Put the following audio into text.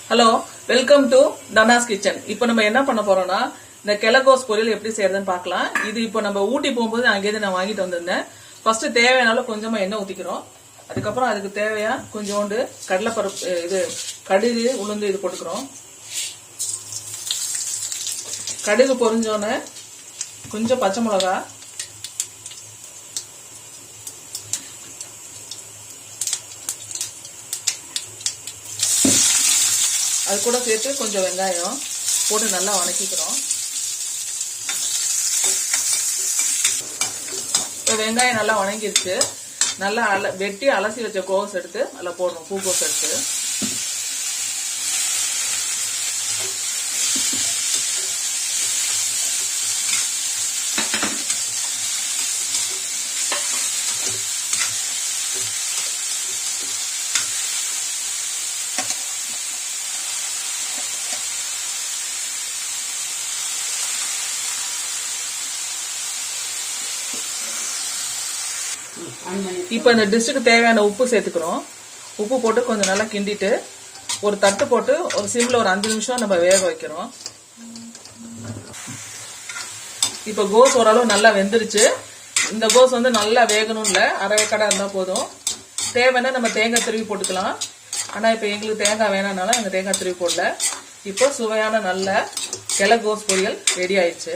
Hello, welcome to Dhana's kitchen. இப்போ நம்ம என்ன பண்ண போறோம்னா இந்த கிழக்கோஸ் பொரியல் எப்படி செய்யறதுன்னு பார்க்கலாம். இது இப்போ நம்ம ஊட்டி போகும்போது அங்கேயிருந்து நான் வாங்கிட்டு வந்திருந்தேன். ஃபர்ஸ்ட் தேவையான கொஞ்சமா எண்ணெய் ஊத்திக்கிறோம். அதுக்கப்புறம் அதுக்கு தேவையா கொஞ்சோண்டு கடலைப்பருப்பு, இது கடுகு, உளுந்து இது போட்டுக்கிறோம். கடுகு பொரிஞ்சோன்னு கொஞ்சம் பச்சை மிளகா, அது கூட சேர்த்து கொஞ்சம் வெங்காயம் போட்டு நல்லா வதக்கிக்கிறோம். இப்போ வெங்காயம் நல்லா வதங்கிருச்சு. நல்லா வெட்டி அலசி வச்ச கோஸ் எடுத்து அதில் போடணும். பூக்கோஸ் எடுத்து இப்போ இந்த டிஷ்ஷுக்கு தேவையான உப்பு சேர்த்துக்கிறோம். உப்பு போட்டு கொஞ்சம் நல்லா கிண்டிட்டு ஒரு தட்டு போட்டு ஒரு சிம்ல ஒரு 5 நிமிஷம் நம்ம வேக வைக்கிறோம். இப்போ கோஸ் ஓரளவு நல்லா வெந்துருச்சு. இந்த கோஸ் நல்லா வேகணும் இல்லை, அரை வேக்காடா இருந்தா போதும். தேவைன்னா நம்ம தேங்காய் திருவி போட்டுக்கலாம். ஆனா இப்போ எங்களுக்கு தேங்காய் வேணாம்னால எங்க தேங்காய் திருவி போடல. இப்போ சுவையான நல்ல கிழக்கோஸ் பொரியல் ரெடி ஆயிடுச்சு.